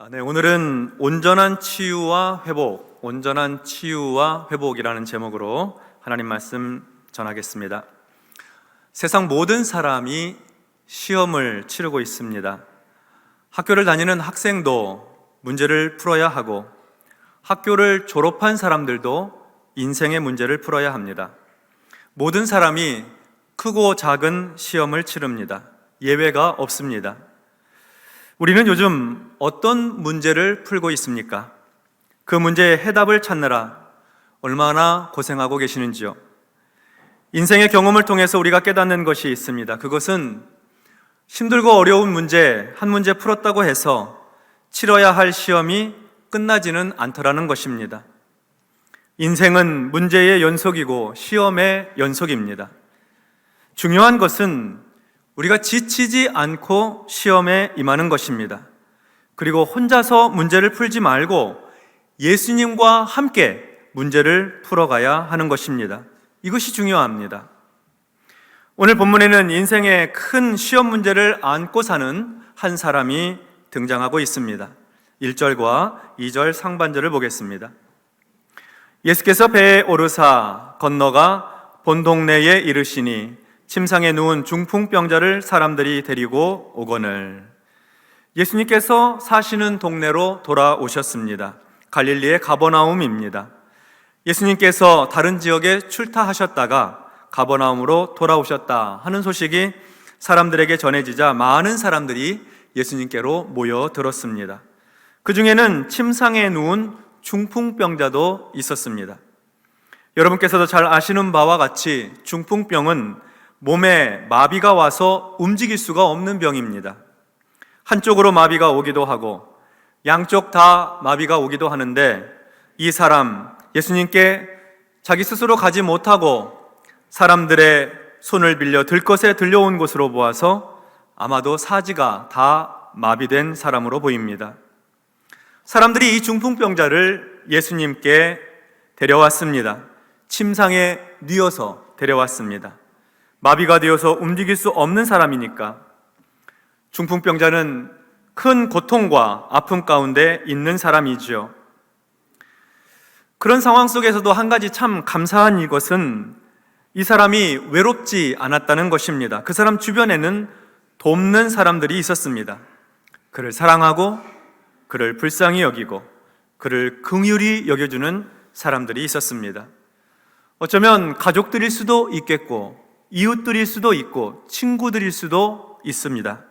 오늘은 온전한 치유와 회복이라는 제목으로 하나님 말씀 전하겠습니다. 세상 모든 사람이 시험을 치르고 있습니다. 학교를 다니는 학생도 문제를 풀어야 하고, 학교를 졸업한 사람들도 인생의 문제를 풀어야 합니다. 모든 사람이 크고 작은 시험을 치릅니다. 예외가 없습니다. 우리는 요즘 어떤 문제를 풀고 있습니까? 그 문제의 해답을 찾느라 얼마나 고생하고 계시는지요? 인생의 경험을 통해서 우리가 깨닫는 것이 있습니다. 그것은 힘들고 어려운 문제, 한 문제 풀었다고 해서 치러야 할 시험이 끝나지는 않더라는 것입니다. 인생은 문제의 연속이고 시험의 연속입니다. 중요한 것은 우리가 지치지 않고 시험에 임하는 것입니다. 그리고 혼자서 문제를 풀지 말고 예수님과 함께 문제를 풀어가야 하는 것입니다. 이것이 중요합니다. 오늘 본문에는 인생의 큰 시험 문제를 안고 사는 한 사람이 등장하고 있습니다. 1절과 2절 상반절을 보겠습니다. 예수께서 배에 오르사 건너가 본 동네에 이르시니 침상에 누운 중풍병자를 사람들이 데리고 오거늘. 예수님께서 사시는 동네로 돌아오셨습니다. 갈릴리의 가버나움입니다. 예수님께서 다른 지역에 출타하셨다가 가버나움으로 돌아오셨다 하는 소식이 사람들에게 전해지자 많은 사람들이 예수님께로 모여들었습니다. 그 중에는 침상에 누운 중풍병자도 있었습니다. 여러분께서도 잘 아시는 바와 같이 중풍병은 몸에 마비가 와서 움직일 수가 없는 병입니다. 한쪽으로 마비가 오기도 하고 양쪽 다 마비가 오기도 하는데, 이 사람 예수님께 자기 스스로 가지 못하고 사람들의 손을 빌려 들것에 들려온 것으로 보아서 아마도 사지가 다 마비된 사람으로 보입니다. 사람들이 이 중풍병자를 예수님께 데려왔습니다. 침상에 뉘어서 데려왔습니다. 마비가 되어서 움직일 수 없는 사람이니까. 중풍병자는 큰 고통과 아픔 가운데 있는 사람이지요. 그런 상황 속에서도 한 가지 참 감사한 이것은 이 사람이 외롭지 않았다는 것입니다. 그 사람 주변에는 돕는 사람들이 있었습니다. 그를 사랑하고 그를 불쌍히 여기고 그를 긍휼히 여겨주는 사람들이 있었습니다. 어쩌면 가족들일 수도 있겠고 이웃들일 수도 있고 친구들일 수도 있습니다.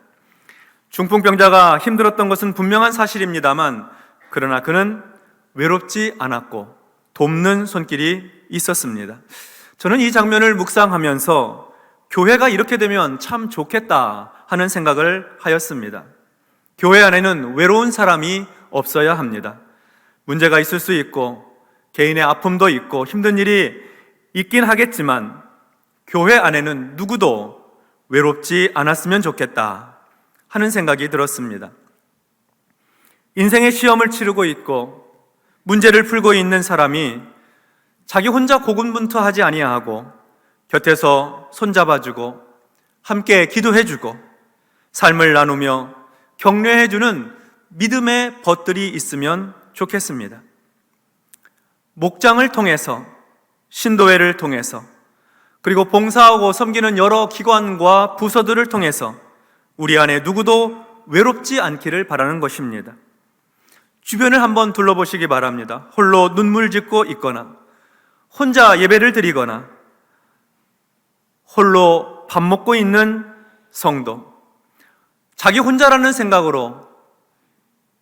중풍병자가 힘들었던 것은 분명한 사실입니다만, 그러나 그는 외롭지 않았고 돕는 손길이 있었습니다. 저는 이 장면을 묵상하면서 교회가 이렇게 되면 참 좋겠다 하는 생각을 하였습니다. 교회 안에는 외로운 사람이 없어야 합니다. 문제가 있을 수 있고 개인의 아픔도 있고 힘든 일이 있긴 하겠지만 교회 안에는 누구도 외롭지 않았으면 좋겠다 하는 생각이 들었습니다. 인생의 시험을 치르고 있고 문제를 풀고 있는 사람이 자기 혼자 고군분투하지 아니하고 곁에서 손잡아주고 함께 기도해주고 삶을 나누며 격려해주는 믿음의 벗들이 있으면 좋겠습니다. 목장을 통해서, 신도회를 통해서, 그리고 봉사하고 섬기는 여러 기관과 부서들을 통해서 우리 안에 누구도 외롭지 않기를 바라는 것입니다. 주변을 한번 둘러보시기 바랍니다. 홀로 눈물 짓고 있거나 혼자 예배를 드리거나 홀로 밥 먹고 있는 성도, 자기 혼자라는 생각으로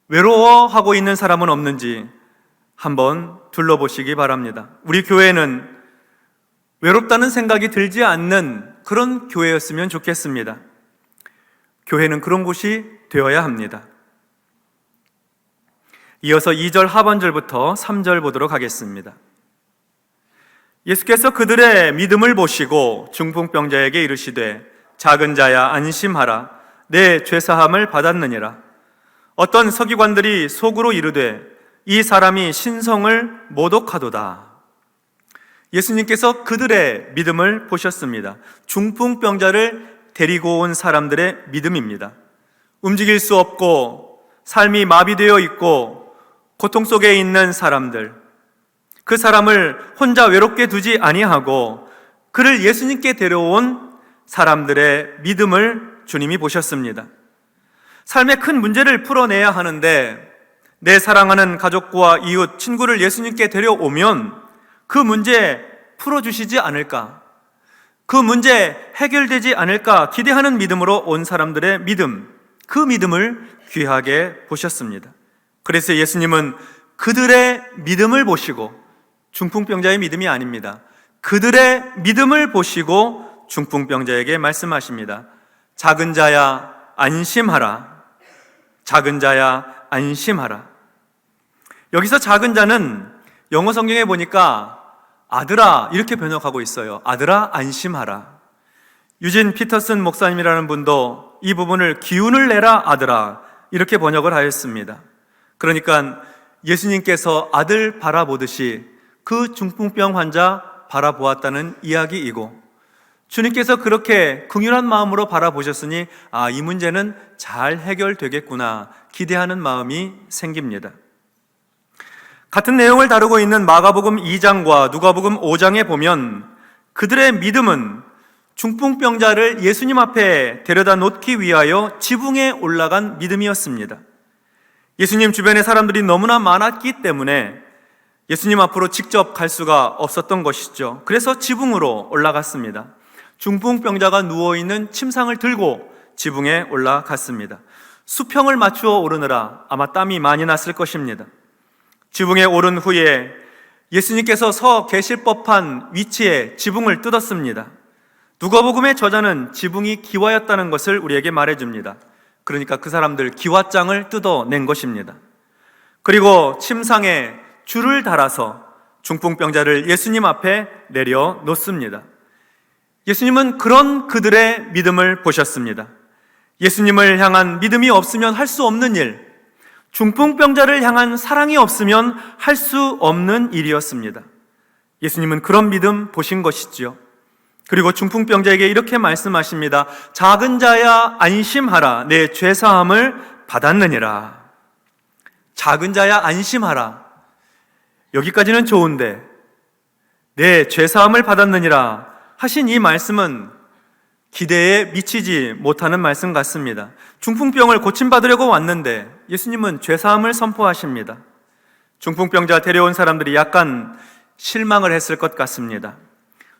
외로워하고 있는 사람은 없는지 한번 둘러보시기 바랍니다. 우리 교회는 외롭다는 생각이 들지 않는 그런 교회였으면 좋겠습니다. 교회는 그런 곳이 되어야 합니다. 이어서 2절 하반절부터 3절 보도록 하겠습니다. 예수께서 그들의 믿음을 보시고 중풍병자에게 이르시되 작은 자야 안심하라, 내 죄사함을 받았느니라. 어떤 서기관들이 속으로 이르되 이 사람이 신성을 모독하도다. 예수님께서 그들의 믿음을 보셨습니다. 중풍병자를 데리고 온 사람들의 믿음입니다. 움직일 수 없고 삶이 마비되어 있고 고통 속에 있는 사람들, 그 사람을 혼자 외롭게 두지 아니하고 그를 예수님께 데려온 사람들의 믿음을 주님이 보셨습니다. 삶의 큰 문제를 풀어내야 하는데 내 사랑하는 가족과 이웃, 친구를 예수님께 데려오면 그 문제 풀어주시지 않을까, 그 문제 해결되지 않을까 기대하는 믿음으로 온 사람들의 믿음, 그 믿음을 귀하게 보셨습니다. 그래서 예수님은 그들의 믿음을 보시고, 중풍병자의 믿음이 아닙니다, 그들의 믿음을 보시고 중풍병자에게 말씀하십니다. 작은 자야 안심하라. 작은 자야 안심하라. 여기서 작은 자는 영어 성경에 보니까 아들아 이렇게 번역하고 있어요. 아들아 안심하라. 유진 피터슨 목사님이라는 분도 이 부분을 기운을 내라 아들아 이렇게 번역을 하였습니다. 그러니까 예수님께서 아들 바라보듯이 그 중풍병 환자 바라보았다는 이야기이고, 주님께서 그렇게 긍휼한 마음으로 바라보셨으니 이 문제는 잘 해결되겠구나 기대하는 마음이 생깁니다. 같은 내용을 다루고 있는 마가복음 2장과 누가복음 5장에 보면 그들의 믿음은 중풍병자를 예수님 앞에 데려다 놓기 위하여 지붕에 올라간 믿음이었습니다. 예수님 주변에 사람들이 너무나 많았기 때문에 예수님 앞으로 직접 갈 수가 없었던 것이죠. 그래서 지붕으로 올라갔습니다. 중풍병자가 누워있는 침상을 들고 지붕에 올라갔습니다. 수평을 맞추어 오르느라 아마 땀이 많이 났을 것입니다. 지붕에 오른 후에 예수님께서 서 계실 법한 위치에 지붕을 뜯었습니다. 누가복음의 저자는 지붕이 기와였다는 것을 우리에게 말해줍니다. 그러니까 그 사람들 기와장을 뜯어낸 것입니다. 그리고 침상에 줄을 달아서 중풍병자를 예수님 앞에 내려놓습니다. 예수님은 그런 그들의 믿음을 보셨습니다. 예수님을 향한 믿음이 없으면 할 수 없는 일, 중풍병자를 향한 사랑이 없으면 할 수 없는 일이었습니다. 예수님은 그런 믿음 보신 것이지요. 그리고 중풍병자에게 이렇게 말씀하십니다. 작은 자야 안심하라. 내 죄사함을 받았느니라. 작은 자야 안심하라. 여기까지는 좋은데 내 죄사함을 받았느니라 하신 이 말씀은 기대에 미치지 못하는 말씀 같습니다. 중풍병을 고침받으려고 왔는데 예수님은 죄사함을 선포하십니다. 중풍병자 데려온 사람들이 약간 실망을 했을 것 같습니다.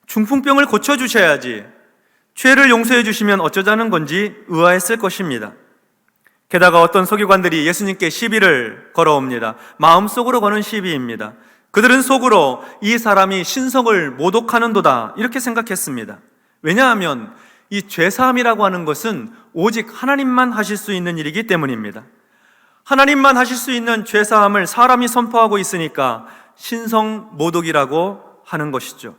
중풍병을 고쳐주셔야지 죄를 용서해 주시면 어쩌자는 건지 의아했을 것입니다. 게다가 어떤 서기관들이 예수님께 시비를 걸어옵니다. 마음속으로 거는 시비입니다. 그들은 속으로 이 사람이 신성을 모독하는도다 이렇게 생각했습니다. 왜냐하면 이 죄사함이라고 하는 것은 오직 하나님만 하실 수 있는 일이기 때문입니다. 하나님만 하실 수 있는 죄사함을 사람이 선포하고 있으니까 신성 모독이라고 하는 것이죠.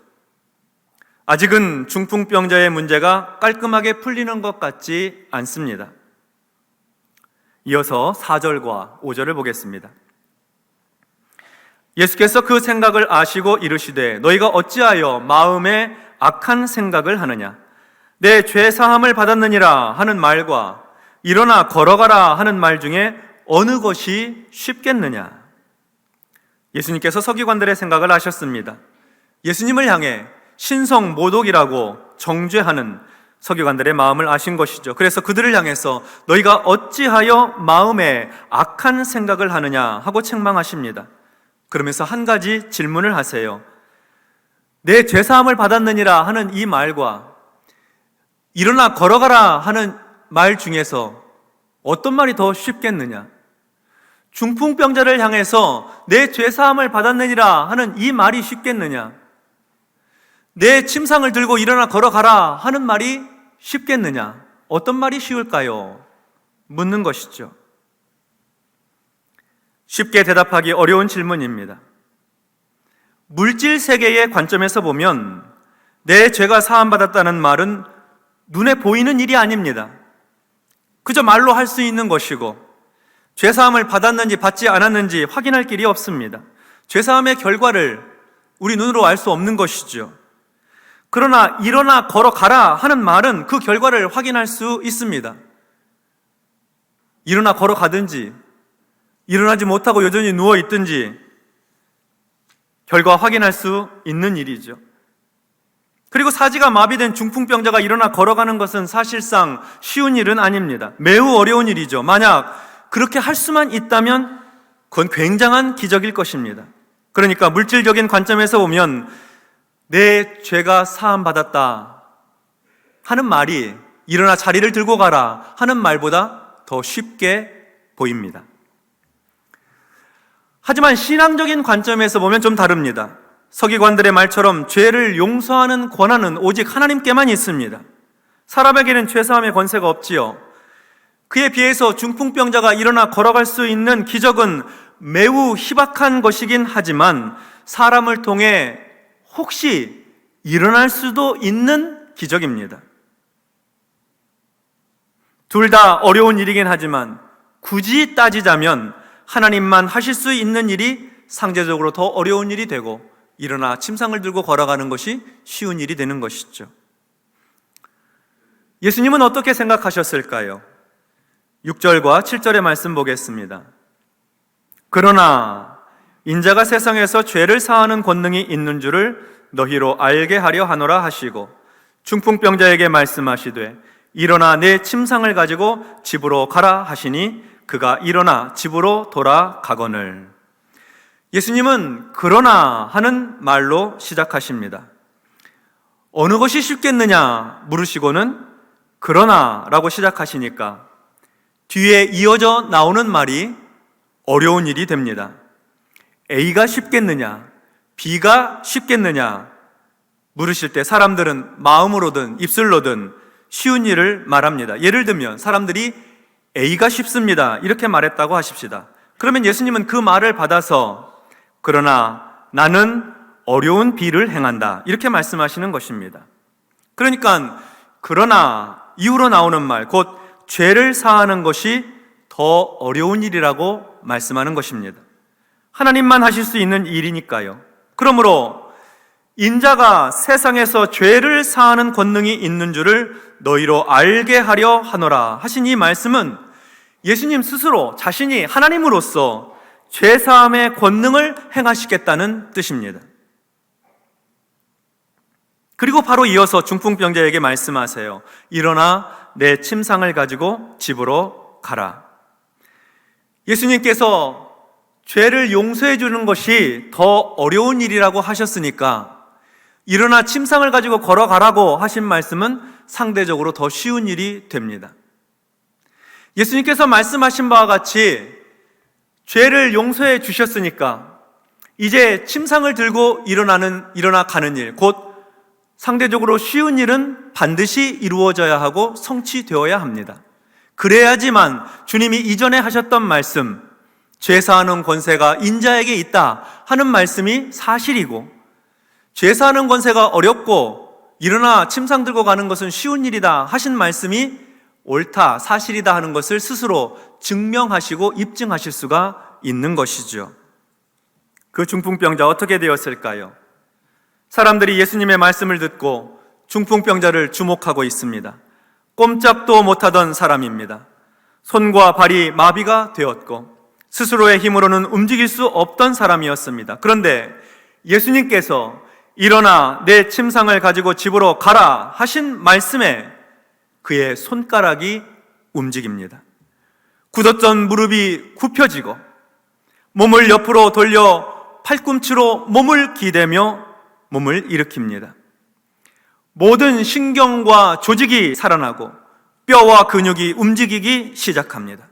아직은 중풍병자의 문제가 깔끔하게 풀리는 것 같지 않습니다. 이어서 4절과 5절을 보겠습니다. 예수께서 그 생각을 아시고 이르시되 너희가 어찌하여 마음에 악한 생각을 하느냐. 내 죄사함을 받았느니라 하는 말과 일어나 걸어가라 하는 말 중에 어느 것이 쉽겠느냐. 예수님께서 서기관들의 생각을 아셨습니다. 예수님을 향해 신성 모독이라고 정죄하는 서기관들의 마음을 아신 것이죠. 그래서 그들을 향해서 너희가 어찌하여 마음에 악한 생각을 하느냐 하고 책망하십니다. 그러면서 한 가지 질문을 하세요. 내 죄사함을 받았느니라 하는 이 말과 일어나 걸어가라 하는 말 중에서 어떤 말이 더 쉽겠느냐? 중풍병자를 향해서 내 죄사함을 받았느니라 하는 이 말이 쉽겠느냐? 내 침상을 들고 일어나 걸어가라 하는 말이 쉽겠느냐? 어떤 말이 쉬울까요? 묻는 것이죠. 쉽게 대답하기 어려운 질문입니다. 물질 세계의 관점에서 보면 내 죄가 사함받았다는 말은 눈에 보이는 일이 아닙니다. 그저 말로 할 수 있는 것이고 죄사함을 받았는지 받지 않았는지 확인할 길이 없습니다. 죄사함의 결과를 우리 눈으로 알 수 없는 것이죠. 그러나 일어나 걸어가라 하는 말은 그 결과를 확인할 수 있습니다. 일어나 걸어가든지 일어나지 못하고 여전히 누워 있든지 결과 확인할 수 있는 일이죠. 그리고 사지가 마비된 중풍병자가 일어나 걸어가는 것은 사실상 쉬운 일은 아닙니다. 매우 어려운 일이죠. 만약 그렇게 할 수만 있다면 그건 굉장한 기적일 것입니다. 그러니까 물질적인 관점에서 보면 내 죄가 사함받았다 하는 말이 일어나 자리를 들고 가라 하는 말보다 더 쉽게 보입니다. 하지만 신앙적인 관점에서 보면 좀 다릅니다. 서기관들의 말처럼 죄를 용서하는 권한은 오직 하나님께만 있습니다. 사람에게는 죄사함의 권세가 없지요. 그에 비해서 중풍병자가 일어나 걸어갈 수 있는 기적은 매우 희박한 것이긴 하지만 사람을 통해 혹시 일어날 수도 있는 기적입니다. 둘 다 어려운 일이긴 하지만 굳이 따지자면 하나님만 하실 수 있는 일이 상대적으로 더 어려운 일이 되고 일어나 침상을 들고 걸어가는 것이 쉬운 일이 되는 것이죠. 예수님은 어떻게 생각하셨을까요? 6절과 7절의 말씀 보겠습니다. 그러나 인자가 세상에서 죄를 사하는 권능이 있는 줄을 너희로 알게 하려 하노라 하시고 중풍병자에게 말씀하시되 일어나 내 침상을 가지고 집으로 가라 하시니 그가 일어나 집으로 돌아가거늘. 예수님은 그러나 하는 말로 시작하십니다. 어느 것이 쉽겠느냐 물으시고는 그러나라고 시작하시니까 뒤에 이어져 나오는 말이 어려운 일이 됩니다. A가 쉽겠느냐, B가 쉽겠느냐 물으실 때 사람들은 마음으로든 입술로든 쉬운 일을 말합니다. 예를 들면 사람들이 A가 쉽습니다 이렇게 말했다고 하십시다. 그러면 예수님은 그 말을 받아서 그러나 나는 어려운 B를 행한다 이렇게 말씀하시는 것입니다. 그러니까 그러나 이후로 나오는 말, 곧 죄를 사하는 것이 더 어려운 일이라고 말씀하는 것입니다. 하나님만 하실 수 있는 일이니까요. 그러므로 인자가 세상에서 죄를 사하는 권능이 있는 줄을 너희로 알게 하려 하노라 하신 이 말씀은 예수님 스스로 자신이 하나님으로서 죄사함의 권능을 행하시겠다는 뜻입니다. 그리고 바로 이어서 중풍병자에게 말씀하세요. 일어나 내 침상을 가지고 집으로 가라. 예수님께서 죄를 용서해 주는 것이 더 어려운 일이라고 하셨으니까 일어나 침상을 가지고 걸어가라고 하신 말씀은 상대적으로 더 쉬운 일이 됩니다. 예수님께서 말씀하신 바와 같이 죄를 용서해 주셨으니까 이제 침상을 들고 일어나 가는 일, 곧 상대적으로 쉬운 일은 반드시 이루어져야 하고 성취되어야 합니다. 그래야지만 주님이 이전에 하셨던 말씀, 죄사하는 권세가 인자에게 있다 하는 말씀이 사실이고, 죄사하는 권세가 어렵고 일어나 침상 들고 가는 것은 쉬운 일이다 하신 말씀이 옳다, 사실이다 하는 것을 스스로 증명하시고 입증하실 수가 있는 것이죠. 그 중풍병자 어떻게 되었을까요? 사람들이 예수님의 말씀을 듣고 중풍병자를 주목하고 있습니다. 꼼짝도 못하던 사람입니다. 손과 발이 마비가 되었고 스스로의 힘으로는 움직일 수 없던 사람이었습니다. 그런데 예수님께서 일어나 내 침상을 가지고 집으로 가라 하신 말씀에 그의 손가락이 움직입니다. 굳었던 무릎이 굽혀지고 몸을 옆으로 돌려 팔꿈치로 몸을 기대며 몸을 일으킵니다. 모든 신경과 조직이 살아나고 뼈와 근육이 움직이기 시작합니다.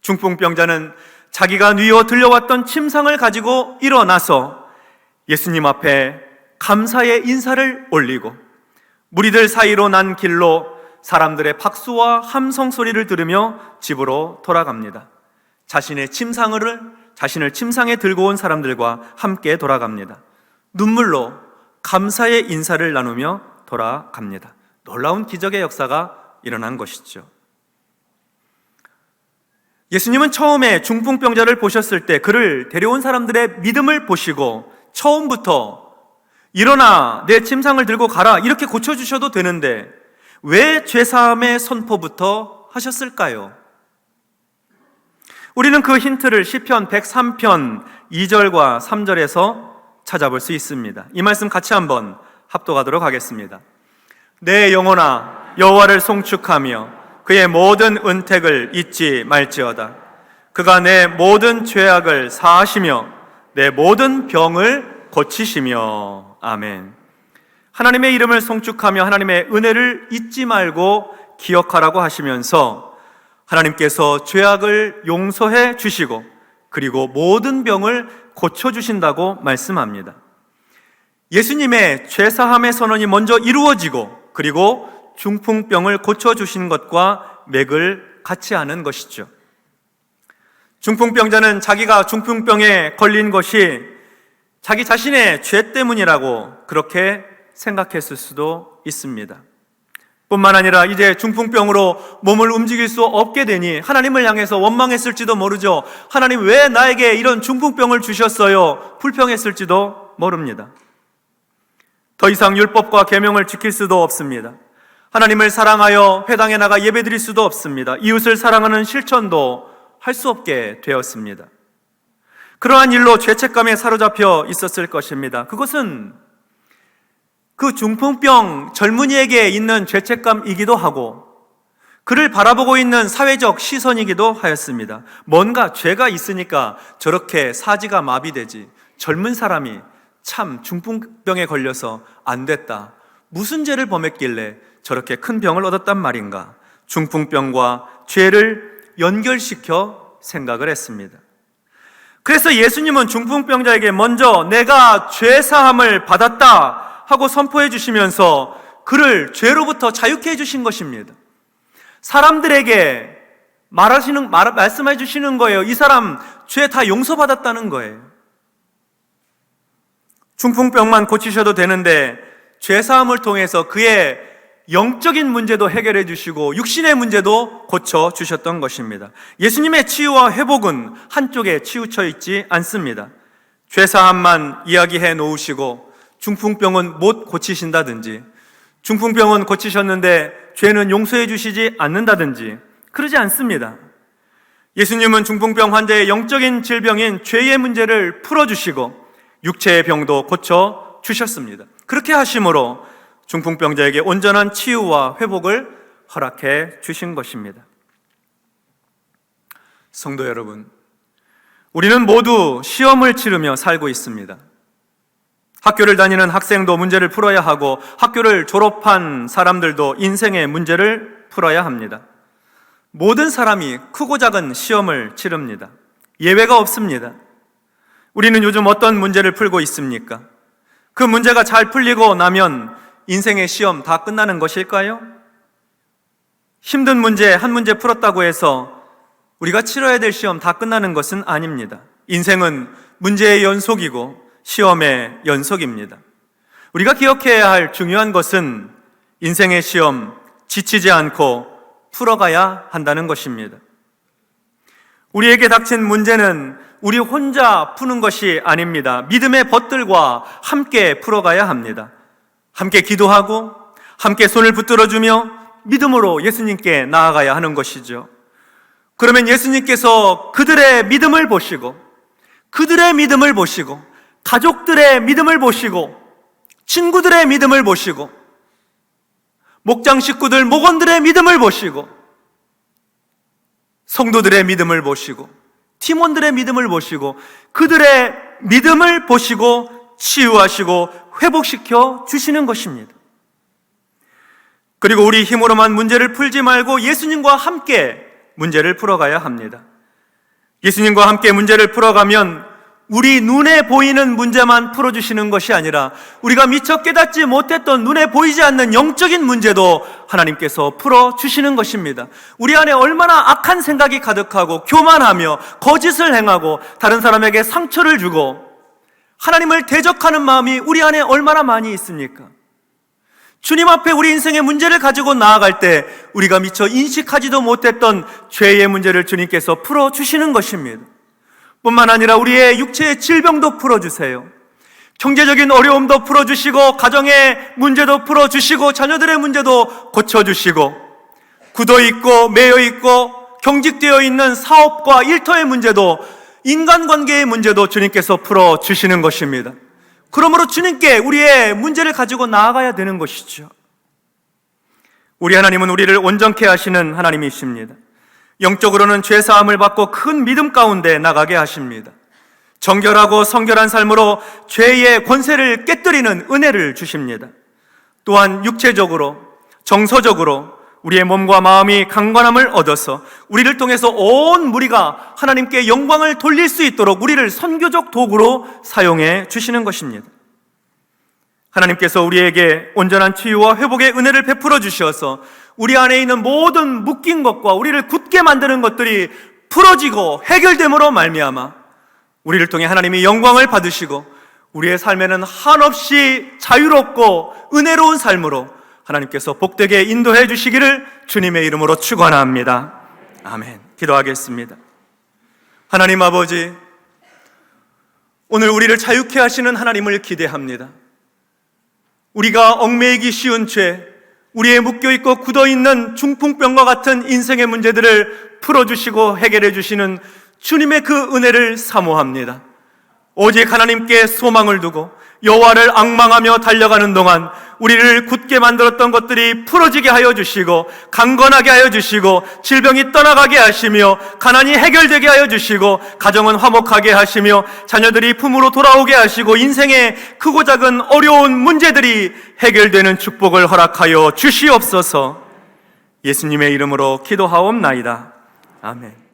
중풍병자는 자기가 뉘어 들려왔던 침상을 가지고 일어나서 예수님 앞에 감사의 인사를 올리고 무리들 사이로 난 길로 사람들의 박수와 함성 소리를 들으며 집으로 돌아갑니다. 자신을 침상에 들고 온 사람들과 함께 돌아갑니다. 눈물로 감사의 인사를 나누며 돌아갑니다. 놀라운 기적의 역사가 일어난 것이죠. 예수님은 처음에 중풍병자를 보셨을 때 그를 데려온 사람들의 믿음을 보시고 처음부터 일어나 내 침상을 들고 가라 이렇게 고쳐주셔도 되는데 왜 죄사함의 선포부터 하셨을까요? 우리는 그 힌트를 시편 103편 2절과 3절에서 찾아볼 수 있습니다. 이 말씀 같이 한번 합독하도록 하겠습니다. 내 영혼아 여호와를 송축하며 그의 모든 은택을 잊지 말지어다. 그가 내 모든 죄악을 사하시며 내 모든 병을 고치시며. 아멘. 하나님의 이름을 송축하며 하나님의 은혜를 잊지 말고 기억하라고 하시면서 하나님께서 죄악을 용서해 주시고 그리고 모든 병을 고쳐주신다고 말씀합니다. 예수님의 죄사함의 선언이 먼저 이루어지고 그리고 중풍병을 고쳐주신 것과 맥을 같이 하는 것이죠. 중풍병자는 자기가 중풍병에 걸린 것이 자기 자신의 죄 때문이라고 그렇게 생각했을 수도 있습니다. 뿐만 아니라 이제 중풍병으로 몸을 움직일 수 없게 되니 하나님을 향해서 원망했을지도 모르죠. 하나님 왜 나에게 이런 중풍병을 주셨어요? 불평했을지도 모릅니다. 더 이상 율법과 계명을 지킬 수도 없습니다. 하나님을 사랑하여 회당에 나가 예배드릴 수도 없습니다. 이웃을 사랑하는 실천도 할 수 없게 되었습니다. 그러한 일로 죄책감에 사로잡혀 있었을 것입니다. 그것은 그 중풍병 젊은이에게 있는 죄책감이기도 하고 그를 바라보고 있는 사회적 시선이기도 하였습니다. 뭔가 죄가 있으니까 저렇게 사지가 마비되지, 젊은 사람이 참 중풍병에 걸려서 안 됐다, 무슨 죄를 범했길래 저렇게 큰 병을 얻었단 말인가, 중풍병과 죄를 연결시켜 생각을 했습니다. 그래서 예수님은 중풍병자에게 먼저 내가 죄사함을 받았다 하고 선포해 주시면서 그를 죄로부터 자유케 해 주신 것입니다. 사람들에게 말씀해 주시는 거예요. 이 사람 죄 다 용서받았다는 거예요. 중풍병만 고치셔도 되는데 죄사함을 통해서 그의 영적인 문제도 해결해 주시고 육신의 문제도 고쳐 주셨던 것입니다. 예수님의 치유와 회복은 한쪽에 치우쳐 있지 않습니다. 죄사함만 이야기해 놓으시고 중풍병은 못 고치신다든지, 중풍병은 고치셨는데 죄는 용서해 주시지 않는다든지 그러지 않습니다. 예수님은 중풍병 환자의 영적인 질병인 죄의 문제를 풀어주시고 육체의 병도 고쳐 주셨습니다. 그렇게 하심으로 중풍병자에게 온전한 치유와 회복을 허락해 주신 것입니다. 성도 여러분, 우리는 모두 시험을 치르며 살고 있습니다. 학교를 다니는 학생도 문제를 풀어야 하고 학교를 졸업한 사람들도 인생의 문제를 풀어야 합니다. 모든 사람이 크고 작은 시험을 치릅니다. 예외가 없습니다. 우리는 요즘 어떤 문제를 풀고 있습니까? 그 문제가 잘 풀리고 나면 인생의 시험 다 끝나는 것일까요? 힘든 문제 한 문제 풀었다고 해서 우리가 치러야 될 시험 다 끝나는 것은 아닙니다. 인생은 문제의 연속이고 시험의 연속입니다. 우리가 기억해야 할 중요한 것은 인생의 시험 지치지 않고 풀어가야 한다는 것입니다. 우리에게 닥친 문제는 우리 혼자 푸는 것이 아닙니다. 믿음의 벗들과 함께 풀어가야 합니다. 함께 기도하고 함께 손을 붙들어주며 믿음으로 예수님께 나아가야 하는 것이죠. 그러면 예수님께서 그들의 믿음을 보시고 그들의 믿음을 보시고 가족들의 믿음을 보시고 친구들의 믿음을 보시고 목장 식구들, 목원들의 믿음을 보시고 성도들의 믿음을 보시고 팀원들의 믿음을 보시고 그들의 믿음을 보시고 치유하시고 회복시켜 주시는 것입니다. 그리고 우리 힘으로만 문제를 풀지 말고 예수님과 함께 문제를 풀어가야 합니다. 예수님과 함께 문제를 풀어가면 우리 눈에 보이는 문제만 풀어주시는 것이 아니라 우리가 미처 깨닫지 못했던 눈에 보이지 않는 영적인 문제도 하나님께서 풀어주시는 것입니다. 우리 안에 얼마나 악한 생각이 가득하고 교만하며 거짓을 행하고 다른 사람에게 상처를 주고 하나님을 대적하는 마음이 우리 안에 얼마나 많이 있습니까? 주님 앞에 우리 인생의 문제를 가지고 나아갈 때 우리가 미처 인식하지도 못했던 죄의 문제를 주님께서 풀어주시는 것입니다. 뿐만 아니라 우리의 육체의 질병도 풀어주세요. 경제적인 어려움도 풀어주시고 가정의 문제도 풀어주시고 자녀들의 문제도 고쳐주시고 굳어있고 매여있고 경직되어 있는 사업과 일터의 문제도, 인간관계의 문제도 주님께서 풀어주시는 것입니다. 그러므로 주님께 우리의 문제를 가지고 나아가야 되는 것이죠. 우리 하나님은 우리를 온전케 하시는 하나님이십니다. 영적으로는 죄사함을 받고 큰 믿음 가운데 나가게 하십니다. 정결하고 성결한 삶으로 죄의 권세를 깨뜨리는 은혜를 주십니다. 또한 육체적으로, 정서적으로 우리의 몸과 마음이 강건함을 얻어서 우리를 통해서 온 무리가 하나님께 영광을 돌릴 수 있도록 우리를 선교적 도구로 사용해 주시는 것입니다. 하나님께서 우리에게 온전한 치유와 회복의 은혜를 베풀어 주셔서 우리 안에 있는 모든 묶인 것과 우리를 굳게 만드는 것들이 풀어지고 해결됨으로 말미암아 우리를 통해 하나님이 영광을 받으시고 우리의 삶에는 한없이 자유롭고 은혜로운 삶으로 하나님께서 복되게 인도해 주시기를 주님의 이름으로 축원합니다. 아멘. 기도하겠습니다. 하나님 아버지, 오늘 우리를 자유케 하시는 하나님을 기대합니다. 우리가 얽매이기 쉬운 죄, 우리의 묶여있고 굳어있는 중풍병과 같은 인생의 문제들을 풀어주시고 해결해 주시는 주님의 그 은혜를 사모합니다. 오직 하나님께 소망을 두고 여호와를 앙망하며 달려가는 동안 우리를 굳게 만들었던 것들이 풀어지게 하여 주시고, 강건하게 하여 주시고, 질병이 떠나가게 하시며, 가난이 해결되게 하여 주시고, 가정은 화목하게 하시며, 자녀들이 품으로 돌아오게 하시고, 인생의 크고 작은 어려운 문제들이 해결되는 축복을 허락하여 주시옵소서. 예수님의 이름으로 기도하옵나이다. 아멘.